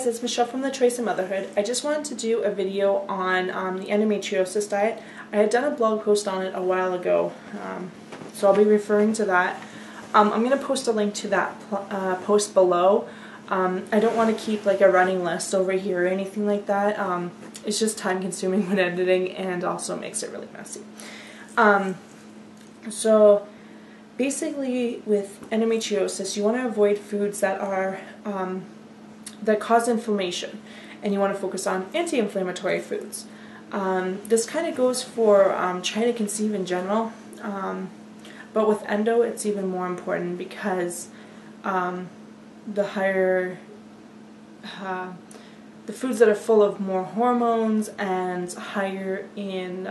it's Michelle from the Choice of Motherhood. I just wanted to do a video on the endometriosis diet. I had done a blog post on it a while ago, so I'll be referring to that. I'm going to post a link to that post below. I don't want to keep like a running list over here or anything like that. It's just time consuming when editing and also makes it really messy. So basically with endometriosis, you want to avoid foods that are that cause inflammation, and you want to focus on anti-inflammatory foods. This kind of goes for trying to conceive in general, but with endo it's even more important because the higher the foods that are full of more hormones and higher in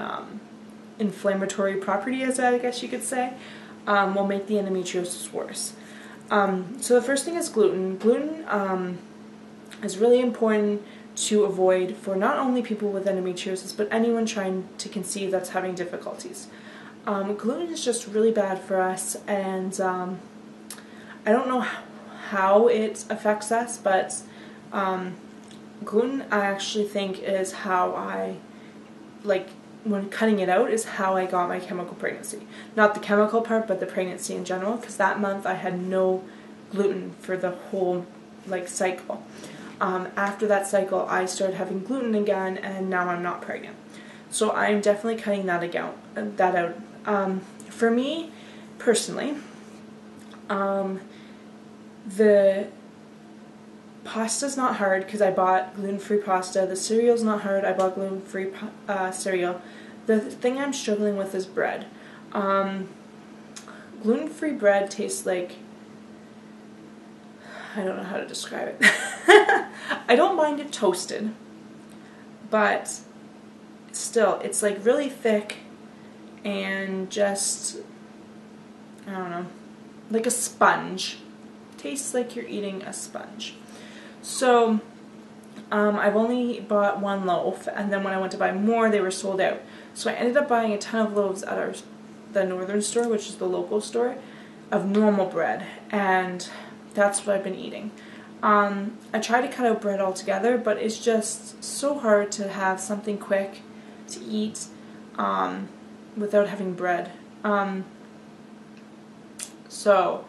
inflammatory properties, I guess you could say, will make the endometriosis worse. So the first thing is gluten. Gluten is really important to avoid for not only people with endometriosis, but anyone trying to conceive that's having difficulties. Gluten is just really bad for us, and I don't know how it affects us, but gluten I actually think is how when cutting it out is how I got my chemical pregnancy. Not the chemical part, but the pregnancy in general, because that month I had no gluten for the whole cycle. After that cycle I started having gluten again, and now I'm not pregnant. So I'm definitely cutting that out. For me personally, the pasta's not hard because I bought gluten-free pasta. The cereal's not hard. I bought gluten-free cereal. The thing I'm struggling with is bread. Gluten-free bread tastes like, I don't know how to describe it. I don't mind it toasted, but still, it's like really thick and just, I don't know, like a sponge. Tastes like you're eating a sponge. So I've only bought one loaf, and then when I went to buy more, they were sold out. So I ended up buying a ton of loaves at the northern store, which is the local store, of normal bread, and that's what I've been eating. I try to cut out bread altogether, but it's just so hard to have something quick to eat without having bread. So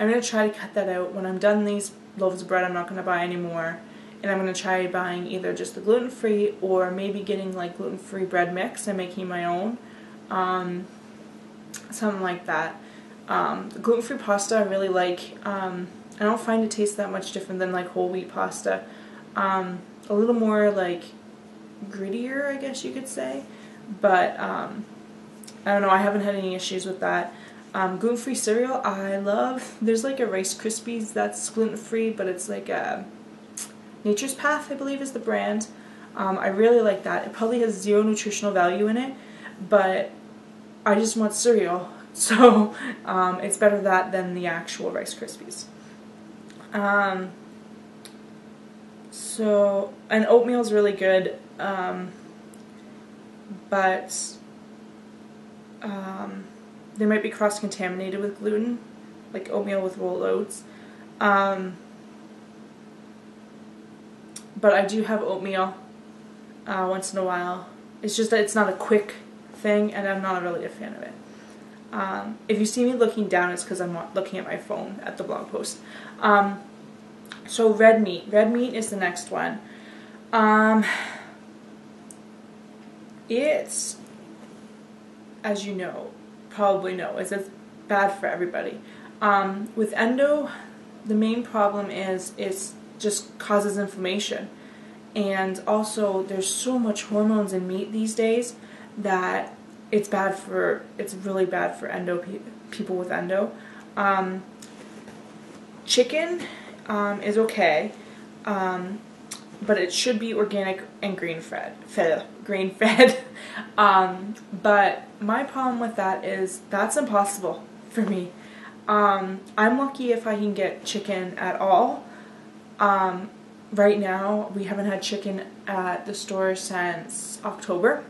I'm going to try to cut that out. When I'm done these loaves of bread, I'm not going to buy any more. And I'm going to try buying either just the gluten-free or maybe getting like gluten-free bread mix and making my own. Something like that. The gluten-free pasta I really like. I don't find it tastes that much different than like whole wheat pasta. A little more like grittier, I guess you could say. But I don't know, I haven't had any issues with that. Gluten-free cereal I love. There's like a Rice Krispies that's gluten-free, but it's like a Nature's Path, I believe is the brand. I really like that. It probably has zero nutritional value in it, but I just want cereal, so it's better that than the actual Rice Krispies. And oatmeal is really good, but they might be cross-contaminated with gluten, like oatmeal with rolled oats. But I do have oatmeal once in a while. It's just that it's not a quick thing, and I'm not really a fan of it. If you see me looking down, it's because I'm looking at my phone at the blog post. So red meat. Red meat is the next one. It's, as you know, probably know, it's bad for everybody. With endo, the main problem is it just causes inflammation, and also there's so much hormones in meat these days that it's really bad for endo people with endo. Chicken is okay, but it should be organic and grain-fed. But my problem with that is that's impossible for me. I'm lucky if I can get chicken at all. Right now, we haven't had chicken at the store since October.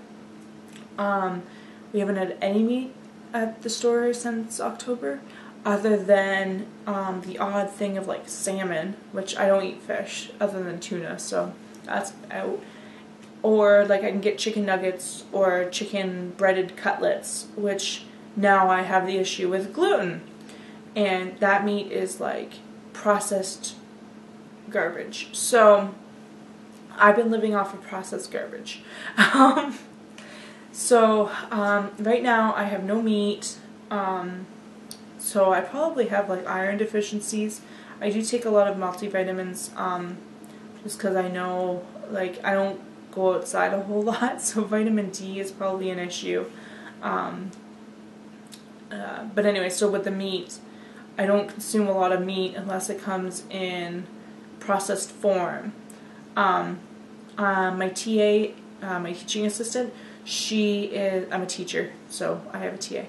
We haven't had any meat at the store since October. other than the odd thing of like salmon, which I don't eat fish other than tuna, so that's out. Or like I can get chicken nuggets or chicken breaded cutlets, which now I have the issue with gluten. And that meat is like processed garbage. So I've been living off of processed garbage. So right now I have no meat. So I probably have like iron deficiencies. I do take a lot of multivitamins just because I know like I don't go outside a whole lot, so vitamin D is probably an issue. But anyway, so with the meat, I don't consume a lot of meat unless it comes in processed form. My TA, my teaching assistant, I'm a teacher, so I have a TA.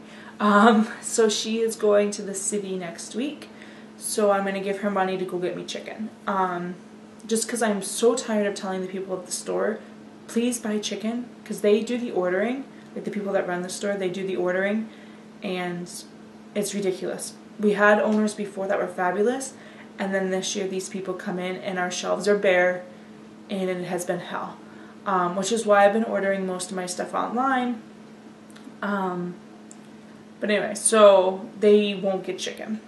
So she is going to the city next week, so I'm going to give her money to go get me chicken. Just because I'm so tired of telling the people at the store, please buy chicken, because they do the ordering, like the people that run the store, they do the ordering, and it's ridiculous. We had owners before that were fabulous, and then this year these people come in and our shelves are bare, and it has been hell. Which is why I've been ordering most of my stuff online. But anyway, so they won't get chicken.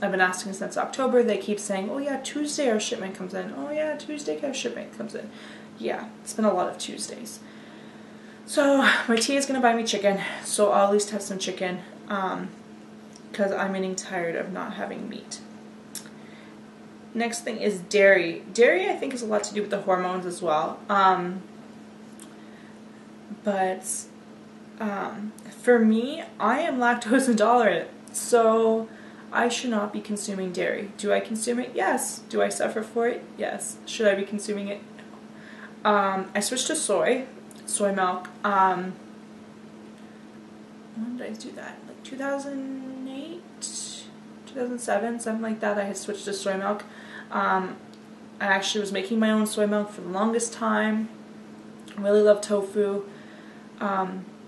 I've been asking since October. They keep saying, oh yeah, Tuesday our shipment comes in. Oh yeah, Tuesday our shipment comes in. Yeah, it's been a lot of Tuesdays. So my tea is going to buy me chicken, so I'll at least have some chicken, because I'm getting tired of not having meat. Next thing is dairy. Dairy, I think, has a lot to do with the hormones as well. For me, I am lactose intolerant, so I should not be consuming dairy. Do I consume it? Yes. Do I suffer for it? Yes. Should I be consuming it? No. I switched to soy milk. When did I do that? Like 2008, 2007, something like that. I had switched to soy milk. I actually was making my own soy milk for the longest time. I really love tofu.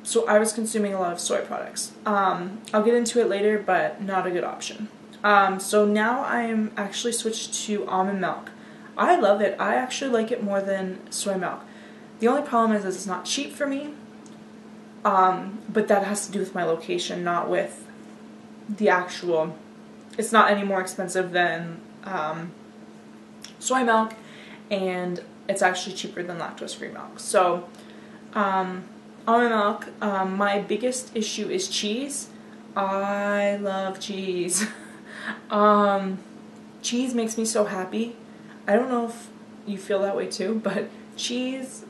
So I was consuming a lot of soy products. I'll get into it later, but not a good option. So now I am actually switched to almond milk. I love it. I actually like it more than soy milk. The only problem is it's not cheap for me, but that has to do with my location, not with the actual. It's not any more expensive than soy milk, and it's actually cheaper than lactose-free milk. So almond milk. My biggest issue is cheese. I love cheese. Cheese makes me so happy. I don't know if you feel that way too, but cheese,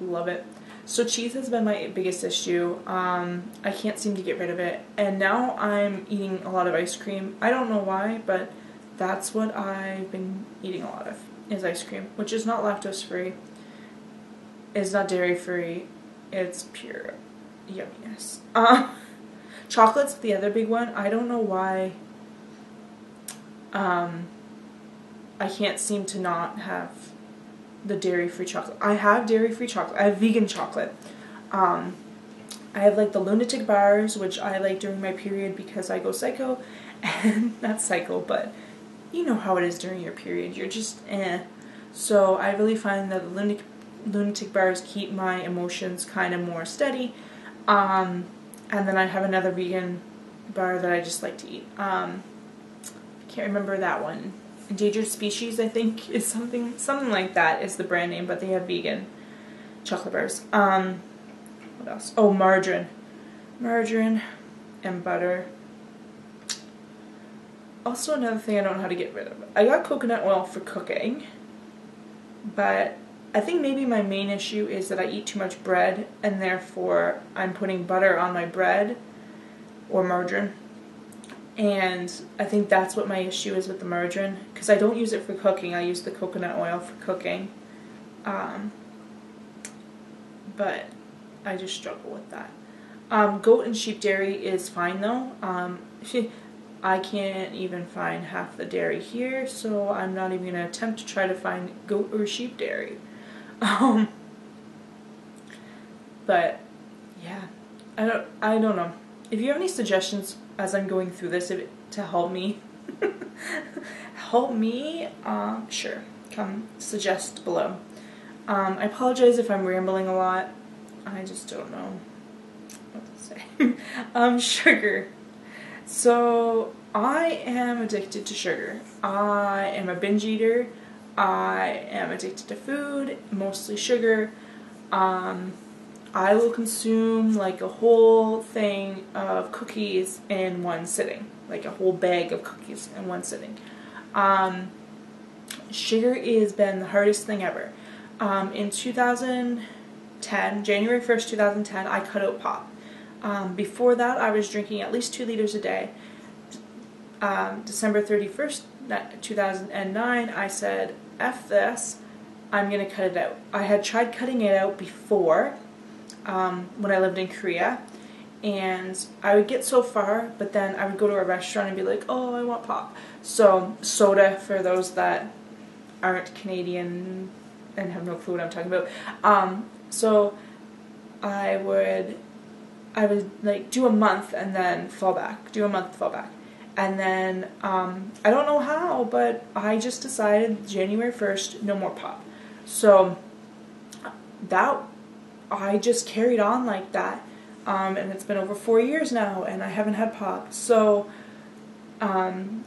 love it. So cheese has been my biggest issue. I can't seem to get rid of it. And now I'm eating a lot of ice cream. I don't know why, but that's what I've been eating a lot of, is ice cream, which is not lactose free. It's not dairy free. It's pure yumminess. Chocolate's the other big one. I don't know why I can't seem to not have the dairy-free chocolate. I have dairy-free chocolate. I have vegan chocolate. I have like the lunatic bars, which I like during my period because I go psycho. And not psycho, but you know how it is during your period. You're just So I really find that the lunatic bars keep my emotions kind of more steady. And then I have another vegan bar that I just like to eat. I can't remember that one. Endangered Species, I think, is something like that is the brand name, but they have vegan chocolate bars. What else? Oh, margarine and butter. Also, another thing I don't know how to get rid of. I got coconut oil for cooking, but I think maybe my main issue is that I eat too much bread, and therefore I'm putting butter on my bread, or margarine. And I think that's what my issue is with the margarine, because I don't use it for cooking. I use the coconut oil for cooking. But I just struggle with that. Goat and sheep dairy is fine though. I can't even find half the dairy here, so I'm not even going to attempt to try to find goat or sheep dairy. But yeah, I don't know. If you have any suggestions as I'm going through this, to help me, help me, sure, come suggest below. I apologize if I'm rambling a lot. I just don't know what to say. Sugar. So I am addicted to sugar. I am a binge eater. I am addicted to food, mostly sugar. I will consume like a whole thing of cookies in one sitting, like a whole bag of cookies in one sitting. Sugar has been the hardest thing ever. In 2010, January 1st, 2010, I cut out pop. Before that, I was drinking at least 2 liters a day. December 31st, 2009, I said, F this, I'm going to cut it out. I had tried cutting it out before, when I lived in Korea, and I would get so far, but then I would go to a restaurant and be like, oh, I want pop. So, soda, for those that aren't Canadian and have no clue what I'm talking about. So, I would like do a month and then fall back, do a month, fall back. And then, I don't know how, but I just decided January 1st, no more pop. So, I just carried on like that, and it's been over 4 years now, and I haven't had pop. So, and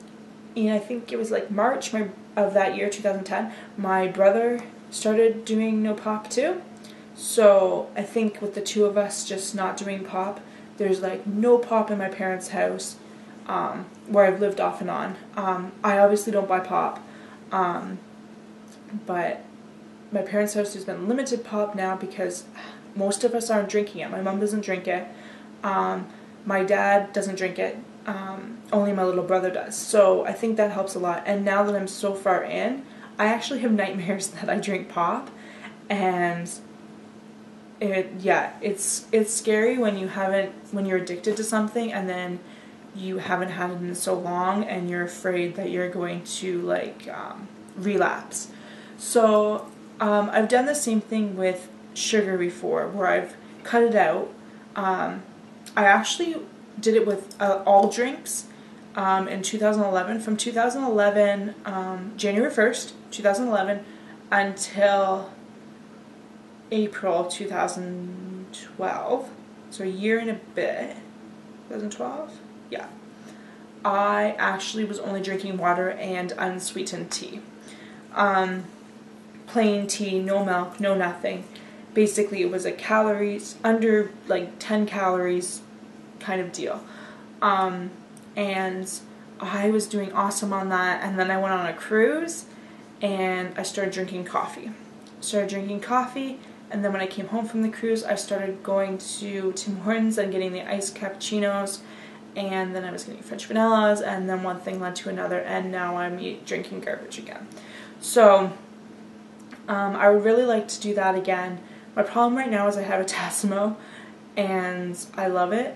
I think it was like March of that year, 2010, my brother started doing no pop too. So I think with the two of us just not doing pop, there's like no pop in my parents' house, where I've lived off and on. I obviously don't buy pop, but my parents' house has been limited pop now because most of us aren't drinking it. My mom doesn't drink it. My dad doesn't drink it. Only my little brother does. So I think that helps a lot. And now that I'm so far in, I actually have nightmares that I drink pop. And it's scary when you're addicted to something and then you haven't had it in so long and you're afraid that you're going to like relapse. So I've done the same thing with sugar before, where I've cut it out. I actually did it with all drinks in 2011. From 2011, January 1st, 2011, until April 2012, so a year and a bit, 2012? Yeah. I actually was only drinking water and unsweetened tea. Plain tea, no milk, no nothing. Basically, it was a calories, under like 10 calories kind of deal. And I was doing awesome on that, and then I went on a cruise, and I started drinking coffee. And then when I came home from the cruise, I started going to Tim Hortons and getting the iced cappuccinos, and then I was getting French vanillas, and then one thing led to another, and now I'm drinking garbage again. So, I would really like to do that again. My problem right now is I have a Tassimo, and I love it.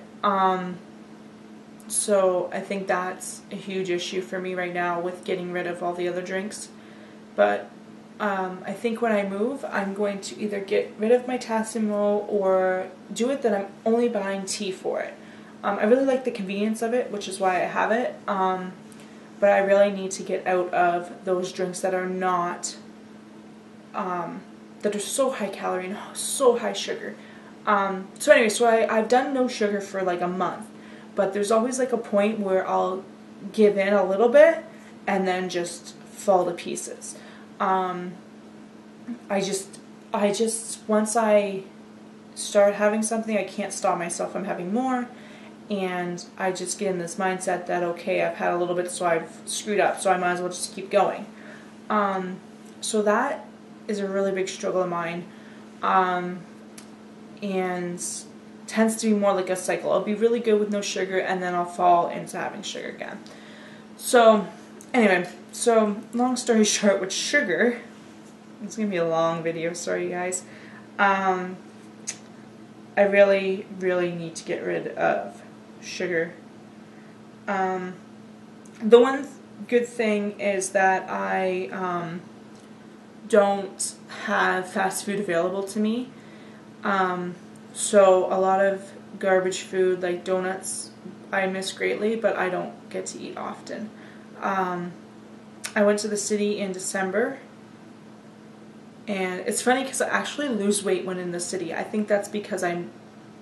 So I think that's a huge issue for me right now with getting rid of all the other drinks. But I think when I move, I'm going to either get rid of my Tassimo or do it that I'm only buying tea for it. I really like the convenience of it, which is why I have it. But I really need to get out of those drinks that are not, that are so high calorie and so high sugar. So anyway, so I've done no sugar for like a month. But there's always like a point where I'll give in a little bit and then just fall to pieces. I just once I start having something, I can't stop myself from having more, and I just get in this mindset that, okay, I've had a little bit, so I've screwed up, so I might as well just keep going. So that is a really big struggle of mine, and tends to be more like a cycle. I'll be really good with no sugar, and then I'll fall into having sugar again. So anyway, so long story short, with sugar, it's going to be a long video, sorry guys. I really, really need to get rid of sugar. The one good thing is that I don't have fast food available to me. So a lot of garbage food like donuts I miss greatly, but I don't get to eat often. I went to the city in December, and it's funny because I actually lose weight when in the city. I think that's because I'm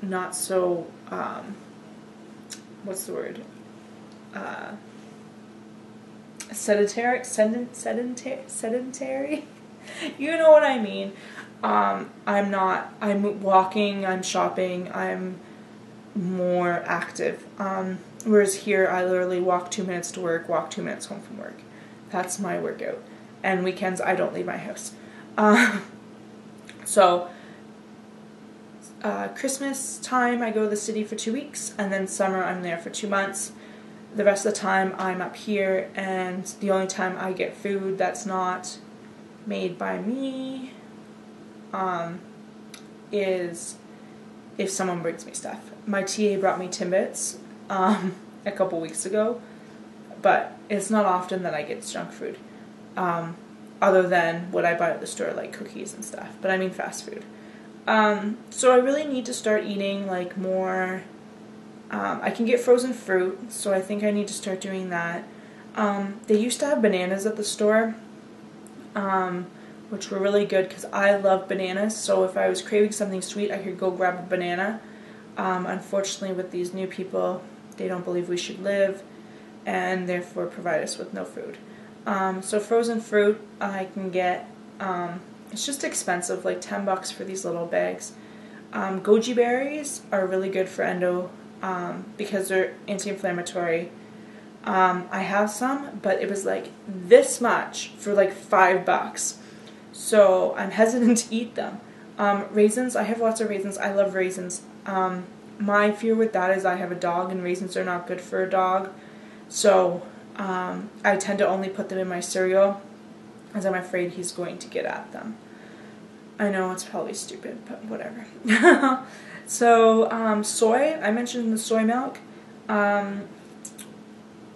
not so, what's the word? Sedentary? You know what I mean. I'm walking, I'm shopping, I'm more active. Whereas here, I literally walk 2 minutes to work, walk 2 minutes home from work. That's my workout. And weekends, I don't leave my house. Christmas time, I go to the city for 2 weeks, and then summer, I'm there for 2 months. The rest of the time, I'm up here, and the only time I get food that's not made by me is if someone brings me stuff. My TA brought me Timbits a couple weeks ago, but it's not often that I get junk food, other than what I buy at the store, like cookies and stuff, but I mean fast food. So I really need to start eating like more. I can get frozen fruit, so I think I need to start doing that. They used to have bananas at the store, which were really good because I love bananas, so if I was craving something sweet, I could go grab a banana. Unfortunately, with these new people, they don't believe we should live, and therefore provide us with no food. So frozen fruit, I can get, it's just expensive, like $10 for these little bags. Goji berries are really good for endo, because they're anti-inflammatory. I have some, but it was like this much for like $5. So I'm hesitant to eat them. Raisins, I have lots of raisins. I love raisins. My fear with that is I have a dog, and raisins are not good for a dog. So I tend to only put them in my cereal, as I'm afraid he's going to get at them. I know it's probably stupid, but whatever. So soy, I mentioned the soy milk.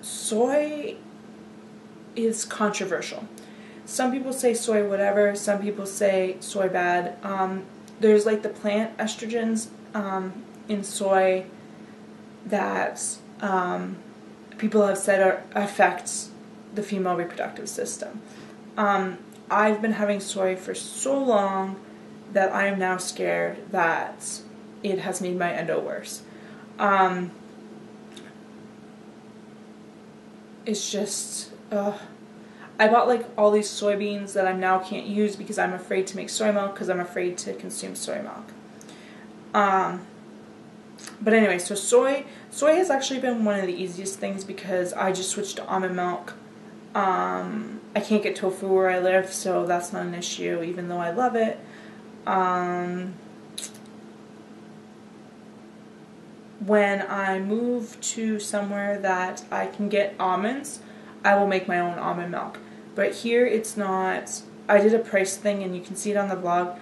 Soy is controversial. Some people say soy whatever, some people say soy bad. There's like the plant estrogens in soy that people have said affects the female reproductive system. I've been having soy for so long that I am now scared that it has made my endo worse. It's just, I bought like all these soybeans that I now can't use because I'm afraid to make soy milk because I'm afraid to consume soy milk. But anyway, so soy has actually been one of the easiest things because I just switched to almond milk. I can't get tofu where I live, so that's not an issue, even though I love it. When I move to somewhere that I can get almonds, I will make my own almond milk. But here it's not. I did a price thing, and you can see it on the blog,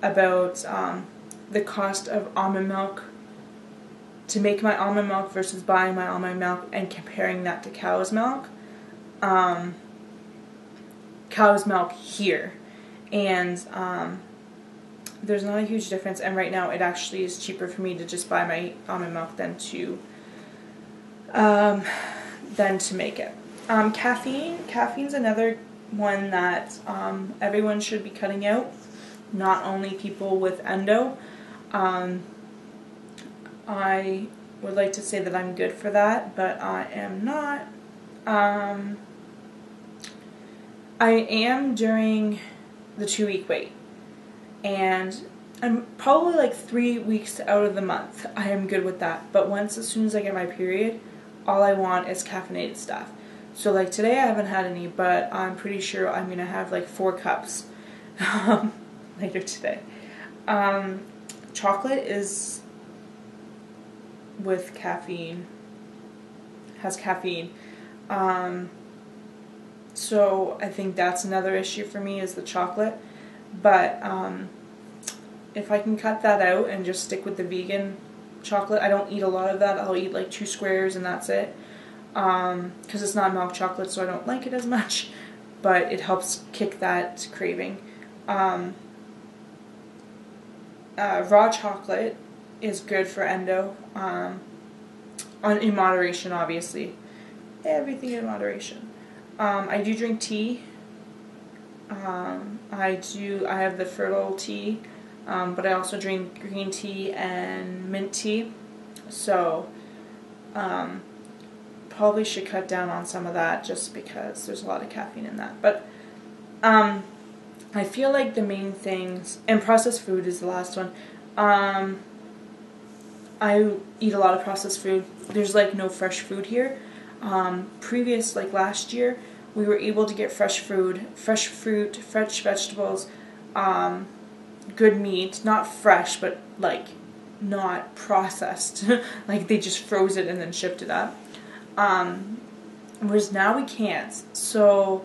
about the cost of almond milk to make my almond milk versus buying my almond milk and comparing that to cow's milk. Cow's milk here, and there's not a huge difference, and right now it actually is cheaper for me to just buy my almond milk than to make it. Caffeine's another one that everyone should be cutting out, not only people with endo. I would like to say that I'm good for that, but I am not. I am during the 2-week wait, and I'm probably like 3 weeks out of the month. I am good with that, but as soon as I get my period, all I want is caffeinated stuff. So like today I haven't had any, but I'm pretty sure I'm going to have like 4 cups later today. Chocolate is with caffeine, has caffeine. So I think that's another issue for me is the chocolate. But if I can cut that out and just stick with the vegan chocolate, I don't eat a lot of that. I'll eat like 2 squares and that's it. Because it's not milk chocolate, so I don't like it as much. But it helps kick that craving. Raw chocolate is good for endo, in moderation, obviously. everything in moderation. I do drink tea. I have the fertile tea, but I also drink green tea and mint tea. So, probably should cut down on some of that just because there's a lot of caffeine in that. But, I feel like the main things, and processed food is the last one. I eat a lot of processed food. There's like no fresh food here. Like last year, we were able to get fresh food, fresh fruit, fresh vegetables, good meat, not fresh, but like not processed. Like they just froze it and then shipped it up. Whereas now we can't. So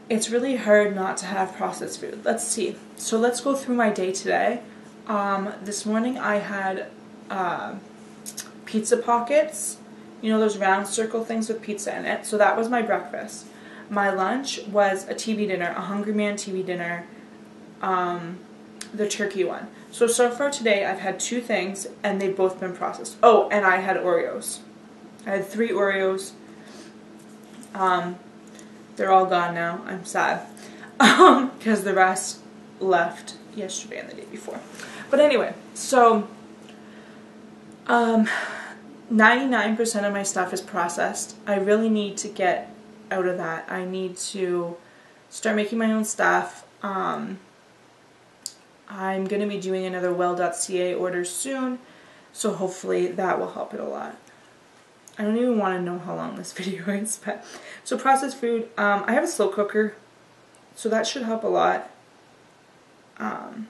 it's really hard not to have processed food. Let's see. So let's go through my day today. This morning I had pizza pockets. You know those round circle things with pizza in it? So that was my breakfast. My lunch was a TV dinner, a Hungry Man TV dinner, the turkey one. So far today I've had 2 things and they've both been processed. Oh, and I had Oreos. I had 3 Oreos. They're all gone now. I'm sad. Because the rest left yesterday and the day before. But anyway, so 99% of my stuff is processed. I really need to get out of that. I need to start making my own stuff. I'm going to be doing another well.ca order soon, so hopefully that will help it a lot. I don't even want to know how long this video is, but so processed food. I have a slow cooker, so that should help a lot. All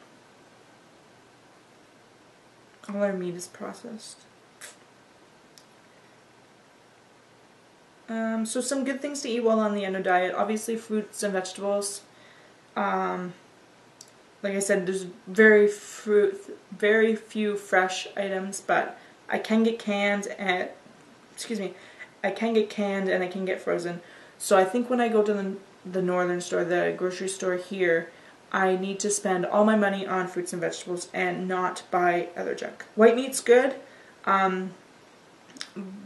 our meat is processed. So some good things to eat while on the Endo diet. Obviously fruits and vegetables. Like I said, there's very few fresh items, but I can get canned and, I can get frozen. So I think when I go to the northern store, the grocery store here, I need to spend all my money on fruits and vegetables and not buy other junk. White meat's good.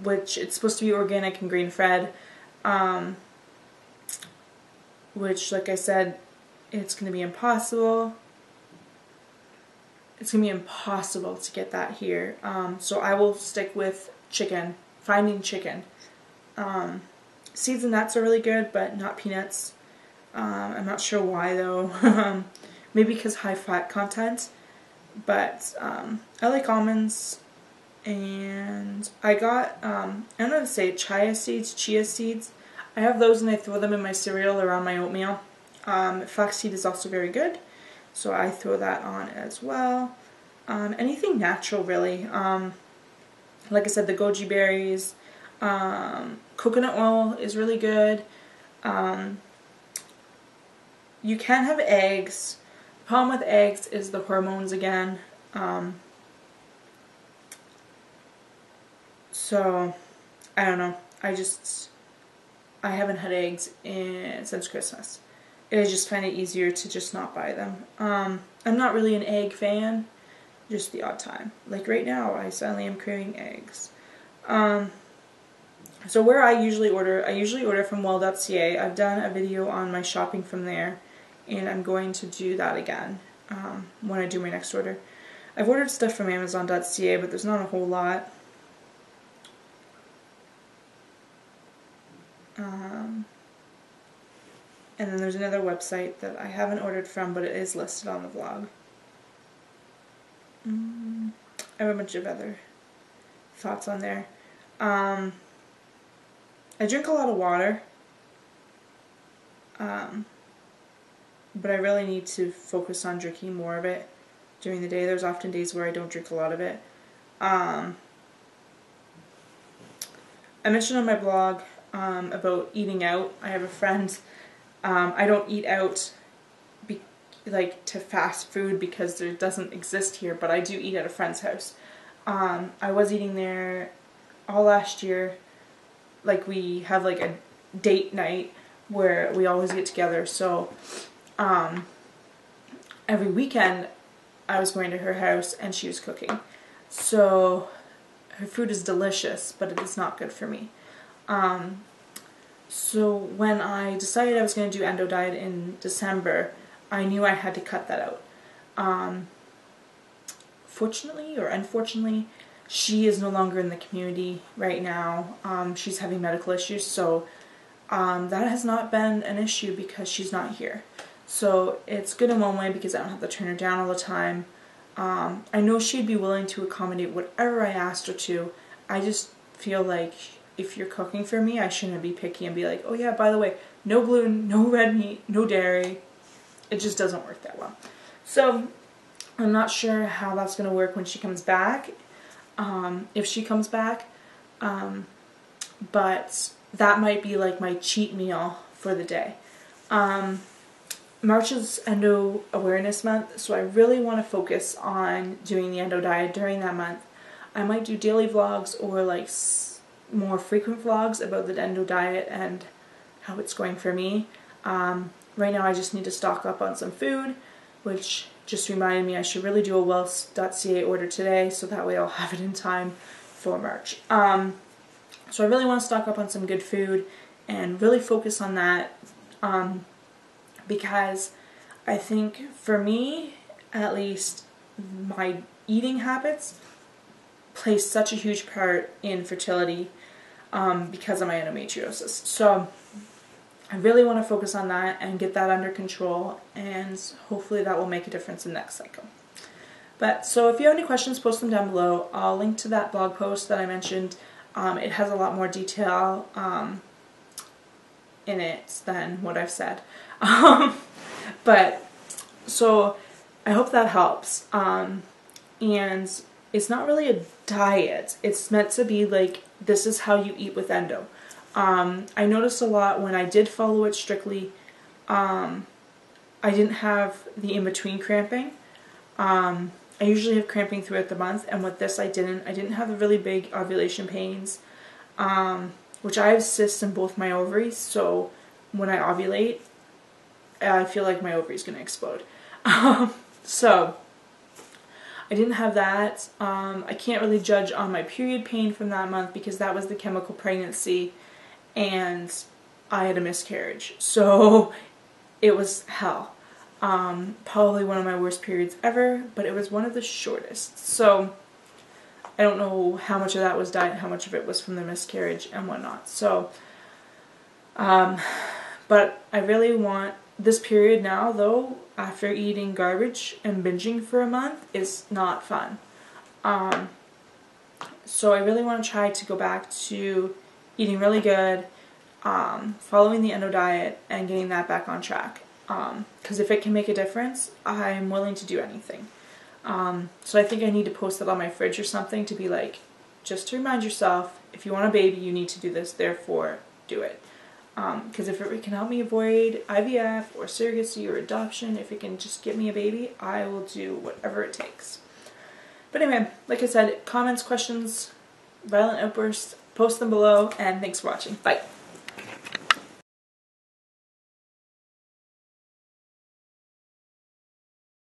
Which it's supposed to be organic and grain-fed, which, like I said, it's going to be impossible. It's going to be impossible to get that here. So I will stick with chicken, finding chicken. Seeds and nuts are really good, but not peanuts. I'm not sure why, though. Maybe because high fat content. But I like almonds. And I got, I don't know how to say it, chia seeds. I have those and I throw them in my cereal around my oatmeal. Flaxseed is also very good, so I throw that on as well. Anything natural, really. Like I said, the goji berries. Coconut oil is really good. You can have eggs. The problem with eggs is the hormones again. So, I don't know. I haven't had eggs since Christmas. I just find it easier to just not buy them. I'm not really an egg fan, just the odd time. Like right now, I suddenly am craving eggs. So where I usually order from well.ca. I've done a video on my shopping from there, and I'm going to do that again when I do my next order. I've ordered stuff from Amazon.ca, but there's not a whole lot. And then there's another website that I haven't ordered from, but it is listed on the vlog. I have a bunch of other thoughts on there. I drink a lot of water, but I really need to focus on drinking more of it during the day. There's often days where I don't drink a lot of it. I mentioned on my blog about eating out. I have a friend. I don't eat out to fast food because there doesn't exist here, but I do eat at a friend's house. I was eating there all last year. Like we have like a date night where we always get together. So every weekend I was going to her house and she was cooking. So her food is delicious, but it is not good for me. So when I decided I was going to do Endo Diet in December, I knew I had to cut that out. Fortunately or unfortunately, she is no longer in the community right now. She's having medical issues, so that has not been an issue because she's not here. So it's good in one way because I don't have to turn her down all the time. I know she'd be willing to accommodate whatever I asked her to. I just feel like if you're cooking for me, I shouldn't be picky and be like, oh yeah, by the way, no gluten, no red meat, no dairy. It just doesn't work that well. So I'm not sure how that's going to work when she comes back, if she comes back, but that might be like my cheat meal for the day. March is Endo Awareness Month, so I really want to focus on doing the Endo Diet during that month. I might do daily vlogs or like more frequent vlogs about the Endo Diet and how it's going for me. Right now I just need to stock up on some food, which just reminded me I should really do a wealth.ca order today, so that way I'll have it in time for March. So I really want to stock up on some good food and really focus on that, because I think for me, at least, my eating habits play such a huge part in fertility because of my endometriosis. So I really want to focus on that and get that under control, and hopefully that will make a difference in next cycle. But so if you have any questions, post them down below. I'll link to that blog post that I mentioned. It has a lot more detail in it than what I've said. But so I hope that helps. And it's not really a diet. It's meant to be like, this is how you eat with endo. I noticed a lot when I did follow it strictly, I didn't have the in-between cramping. I usually have cramping throughout the month, and with this I didn't. I didn't have the really big ovulation pains, which I have cysts in both my ovaries, so when I ovulate, I feel like my ovary is going to explode. So I didn't have that. I can't really judge on my period pain from that month because that was the chemical pregnancy, and I had a miscarriage, so it was hell. Probably one of my worst periods ever, but it was one of the shortest. So I don't know how much of that was diet, how much of it was from the miscarriage and whatnot. So, but I really want this period now, though, after eating garbage and binging for a month, is not fun. So I really want to try to go back to eating really good, following the Endo Diet, and getting that back on track. Because if it can make a difference, I'm willing to do anything. So I think I need to post it on my fridge or something to be like, just to remind yourself, if you want a baby, you need to do this, therefore do it. Because if it can help me avoid IVF or surrogacy or adoption, if it can just get me a baby, I will do whatever it takes. But anyway, like I said, comments, questions, violent outbursts, post them below, and thanks for watching. Bye.